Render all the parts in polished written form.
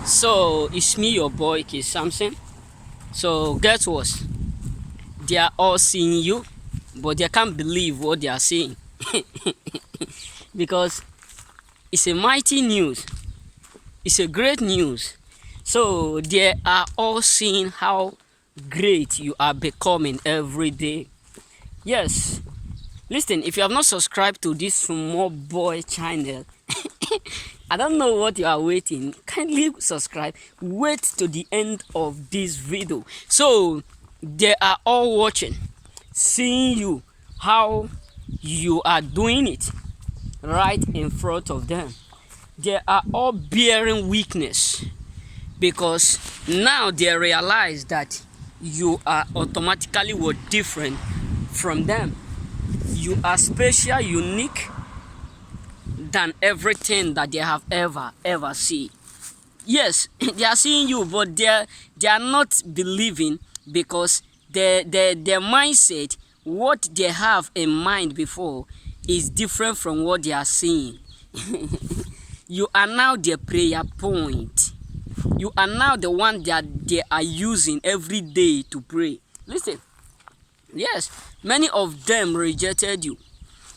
So it's me, your boy, K Samson. So guess what? They are all seeing you, but they can't believe what they are seeing because it's a mighty news. It's a great news. So they are all seeing how great you are becoming every day. Yes. Listen, if you have not subscribed to this small boy channel, I don't know what you are waiting. Kindly subscribe. Wait to the end of this video. So they are all watching, seeing you, how you are doing it right in front of them. They are all bearing weakness because now they realize that you are automatically different from them. You are special, unique than everything that they have ever seen. Yes, they are seeing you, but they are not believing because their mindset, what they have in mind before, is different from what they are seeing. You are now their prayer point. You are now the one that they are using every day to pray. Listen, yes, many of them rejected you.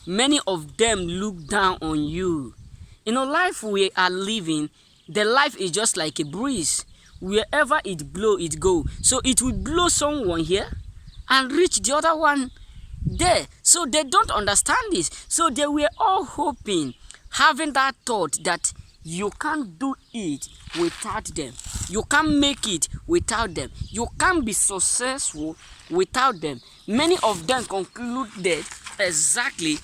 Many of them look down on you. You know, life we are living, the life is just like a breeze. Wherever it blow, it go. So it will blow someone here and reach the other one there. So they don't understand this. So they were all hoping, having that thought that you can't do it without them. You can't make it without them. You can't be successful without them. Many of them concluded exactly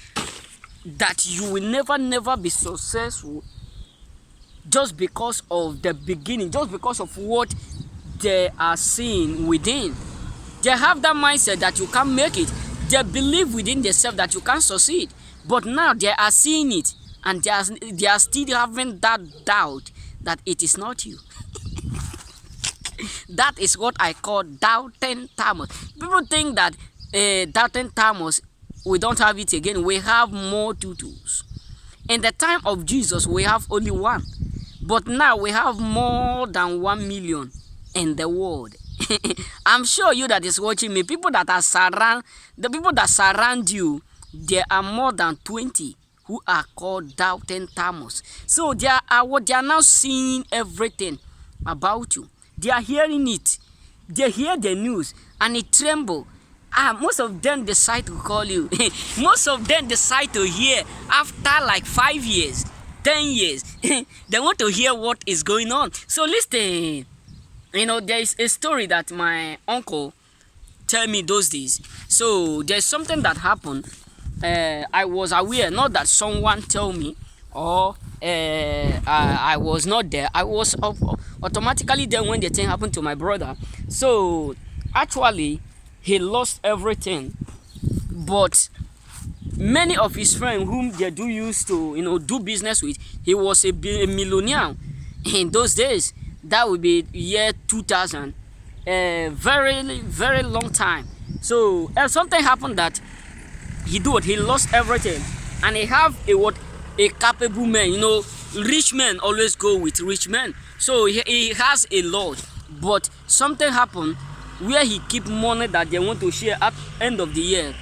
that you will never be successful just because of the beginning, just because of what they are seeing within. They have that mindset that you can't make it. They believe within themselves that you can't succeed. But now they are seeing it and they are still having that doubt that it is not you. That is what I call doubting Thomas. People think that doubting Thomas, we don't have it again. We have more tutus. In the time of Jesus, we have only one. But now we have more than 1 million in the world. I'm sure you that is watching me, the people that surround you, there are more than 20 who are called doubting Thomas. So they are now seeing everything about you. They are hearing it. They hear the news and it tremble. Most of them decide to call you. Most of them decide to hear after like 5 years, 10 years. They want to hear what is going on. So listen, you know, there is a story that my uncle tell me those days. So there's something that happened. I was aware, not that someone told me or I was not there. I was automatically there when the thing happened to my brother. So actually, he lost everything, but many of his friends whom they do used to, you know, do business with, he was a millionaire in those days. That would be year 2000, very long time. So something happened that he lost everything, and he have a capable man. You know, rich men always go with rich men. So he has a lot, but something happened where he keep money that they want to share at end of the year.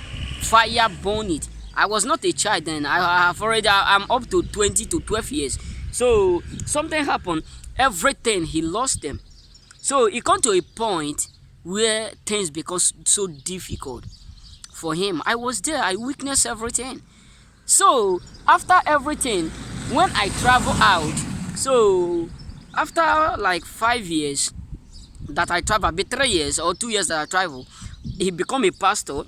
Fire burn it. I was not a child then. I'm up to 20 to 12 years. So something happened. Everything he lost them. So it come to a point where things become so difficult for him. I was there. I witnessed everything. So after everything, when I travel out, so after like 5 years that I travel, be 3 years or 2 years that I travel, he become a pastor.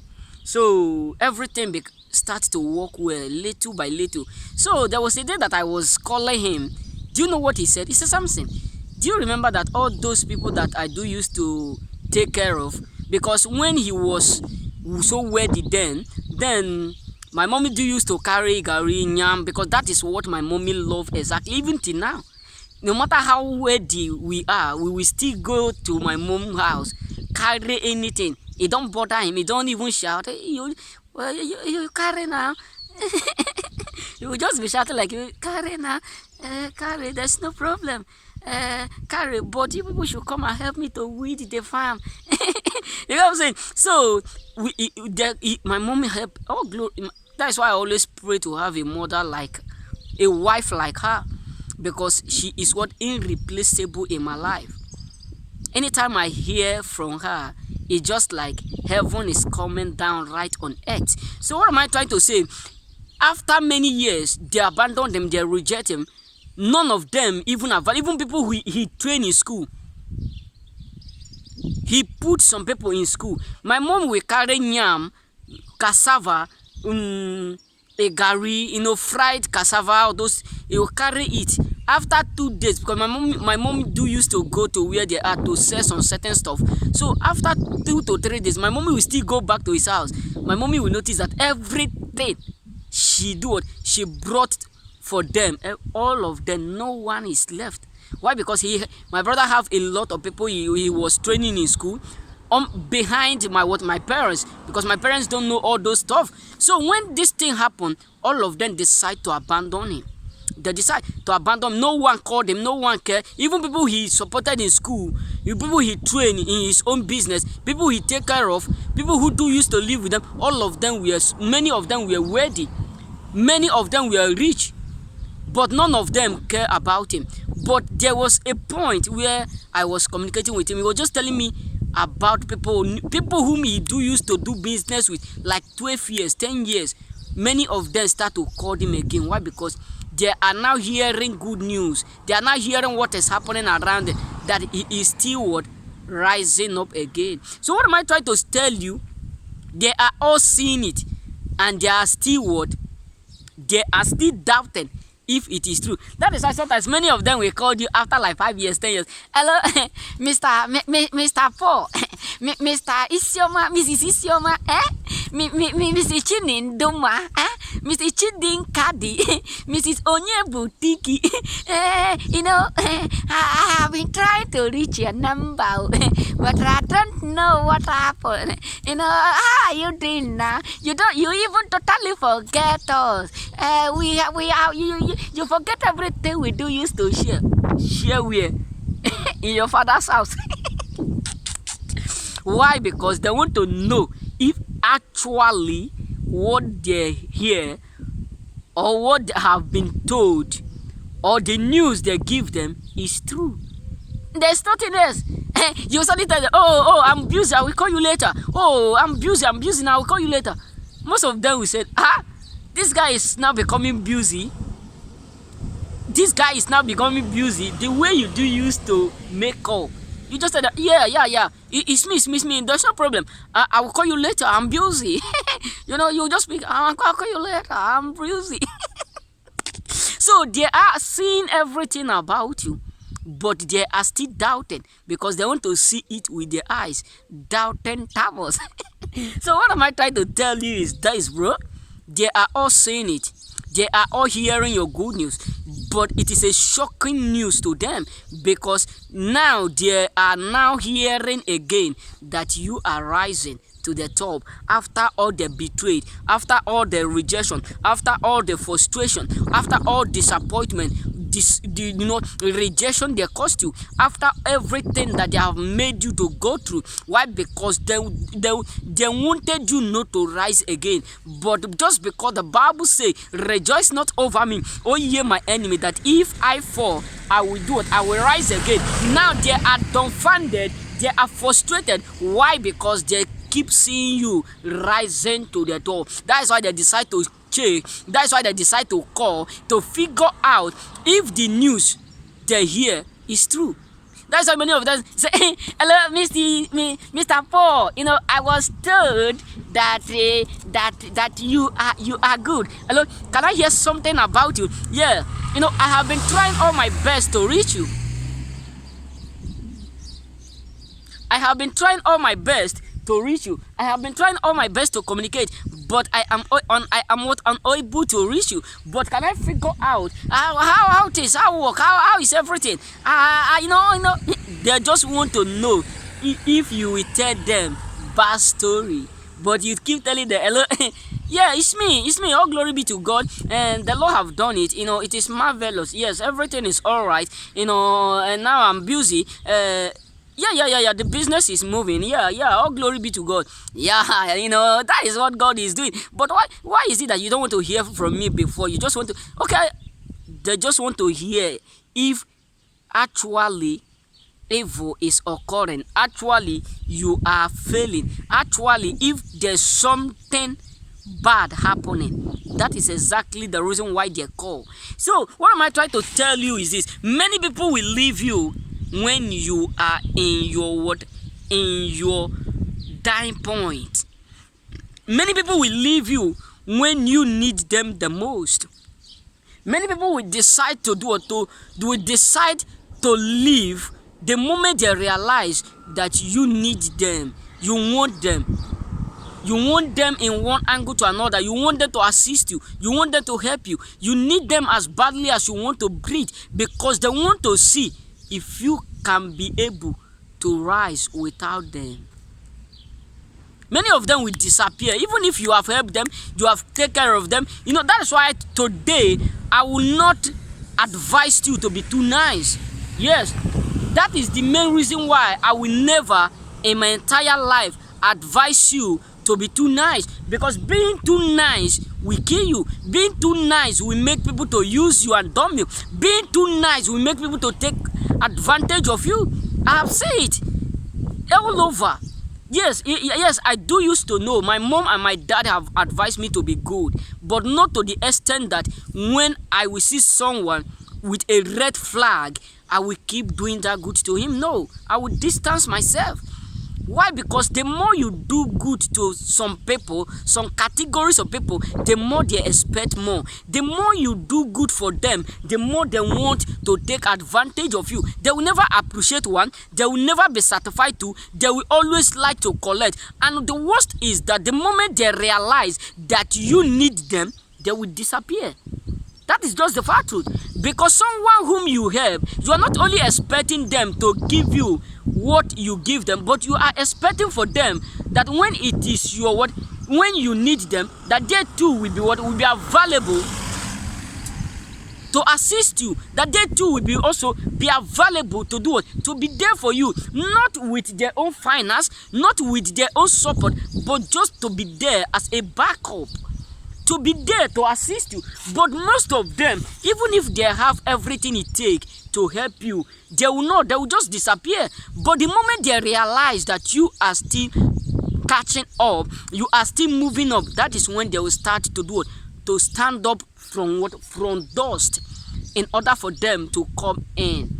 So everything starts to work well, little by little. So there was a day that I was calling him. Do you know what he said? He said, Samson, do you remember that all those people that I do used to take care of? Because when he was so wealthy then my mommy do used to carry gari nyam, because that is what my mommy love exactly, even till now. No matter how wealthy we are, we will still go to my mom's house, carry anything. It don't bother him. He don't even shout, hey, you carry now. You will just be shouting like, you carry now, carry, there's no problem. Carry, but you people should come and help me to weed the farm. You know what I'm saying? So my mom helped. Oh, glory! That's why I always pray to have a mother like, a wife like her, because she is what irreplaceable in my life. Anytime I hear from her, it's just like heaven is coming down right on earth. So what am I trying to say? After many years, they abandon them, they reject him. None of them even people who he trained in school. He put some people in school. My mom will carry yam, cassava, a gari, fried cassava, all those. He will carry it. After 2 days, because my mom do used to go to where they are to sell some certain stuff. So after 2 to 3 days, my mommy will still go back to his house. My mommy will notice that everything she brought for them, all of them, no one is left. Why? Because my brother have a lot of people he was training in school behind my parents, because my parents don't know all those stuff. So when this thing happened, all of them decide to abandon him. They decide to abandon him. No one called him, no one cared. Even people he supported in school, people he trained in his own business, people he take care of, people who used to live with them, all of them many of them were wealthy, many of them were rich, but none of them care about him. But there was a point where I was communicating with him. He was just telling me about people whom he used to do business with, like 12 years, 10 years. Many of them start to call him again. Why? Because they are now hearing good news. They are now hearing what is happening around them, that he is still rising up again. So what am I trying to tell you? They are all seeing it, and they are still They are still doubting if it is true. That is why sometimes many of them will call you after like 5 years, 10 years. Hello, Mr. Paul, Mr. Isioma, Mrs. Isioma, Mrs. Chinindoma, Mr. Chidin Kadi, Mrs. Onyebu Tiki. I have been trying to reach your number, but I don't know what happened. How are you doing now? You even totally forget us. You forget everything we used to share. Share where? In your father's house. Why? Because they want to know if actually what they hear, or what they have been told, or the news they give them is true. There's nothing else. You suddenly tell them, oh, I'm busy, I will call you later. Oh, I'm busy now, I will call you later. Most of them will say, this guy is now becoming busy. This guy is now becoming busy the way you used to make call. You just said, yeah. It's me. There's no problem. I will call you later. I'm busy. You just speak. I'll call you later. I'm busy. So they are seeing everything about you, but they are still doubting because they want to see it with their eyes. Doubting Thomas. So what am I trying to tell you is this, bro? They are all saying it. They are all hearing your good news, but it is a shocking news to them because now they are now hearing again that you are rising to the top after all the betrayed, after all the rejection, after all the frustration, after all disappointment, rejection they caused you, after everything that they have made you to go through. Why? Because they wanted you not to rise again, but just because the Bible says, rejoice not over me, oh ye my enemy, that if I fall, I will do it, I will rise again. Now they are dumbfounded, they are frustrated. Why? Because they keep seeing you rising to the top. That is why they decide to check. That's why they decide to call to figure out if the news they hear is true. That's why many of them say, hello, Mr. Paul. I was told that you are good. Hello, can I hear something about you? Yeah, I have been trying all my best to reach you. I have been trying all my best to reach you. I have been trying all my best to communicate, but I am unable to reach you. But can I figure out how it is, how work, how is everything? They just want to know if you will tell them bad story, but you keep telling them, hello, Yeah, it's me. All glory be to God, and the Lord have done it. It is marvelous. Yes, everything is all right. And now I'm busy. Yeah. The business is moving. Yeah. All glory be to God. Yeah, that is what God is doing. But why is it that you don't want to hear from me before? You just want to. Okay, they just want to hear if actually evil is occurring, actually you are failing, actually if there's something bad happening. That is exactly the reason why they call. So what am I trying to tell you is this: many people will leave you when you are in your dying point. Many people will leave you when you need them the most. Many people will decide to do what to will decide to leave the moment they realize that you need them, you want them. You want them in one angle to another. You want them to assist you. You want them to help you. You need them as badly as you want to breathe, because they want to see if you can be able to rise without them. Many of them will disappear. Even if you have helped them, you have taken care of them. That is why today I will not advise you to be too nice. Yes, that is the main reason why I will never in my entire life advise you to be too nice, because being too nice will kill you. Being too nice will make people to use you and dump you. Being too nice will make people to take advantage of you. I have said it all over. Yes, I do used to know. My mom and my dad have advised me to be good, but not to the extent that when I will see someone with a red flag, I will keep doing that good to him. No, I will distance myself. Why? Because the more you do good to some people, some categories of people, the more they expect more. The more you do good for them, the more they want to take advantage of you. They will never appreciate one. They will never be satisfied too. They will always like to collect. And the worst is that the moment they realize that you need them, they will disappear. That is just the fact truth. Because someone whom you help, you are not only expecting them to give you what you give them, but you are expecting for them that when it is when you need them, that they too will be available to assist you, that they too will also be available to do what? To be there for you, not with their own finance, not with their own support, but just to be there as a backup, to be there to assist you. But most of them, even if they have everything it takes to help you, they will just disappear. But the moment they realize that you are still catching up, you are still moving up, that is when they will start to do what? To stand up from dust in order for them to come in.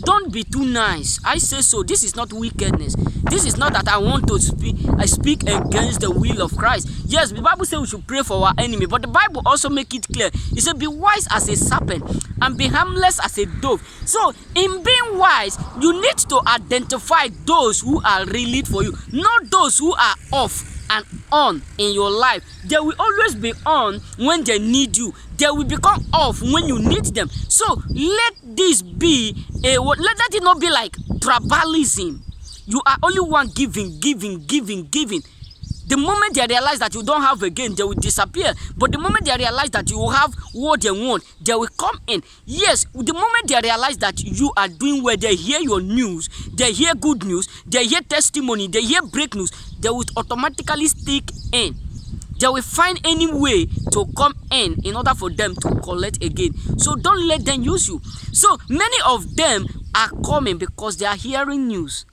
Don't be too nice. I say so. This is not wickedness. This is not that I want to speak against the will of Christ. Yes, the Bible says we should pray for our enemy, but the Bible also make it clear. It said, be wise as a serpent and be harmless as a dove. So, in being wise, you need to identify those who are really for you, not those who are off and on in your life. They will always be on when they need you. They will become off when you need them. So let this be let it not be like tribalism. You are only one giving. The moment they realize that you don't have again, they will disappear. But the moment they realize that you have what they want, they will come in. Yes, the moment they realize that you are doing well, they hear your news, they hear good news, they hear testimony, they hear break news, they will automatically stick in. They will find any way to come in order for them to collect again. So don't let them use you. So many of them are coming because they are hearing news.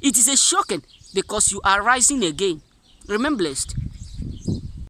It is a shocking because you are rising again. Remain blessed.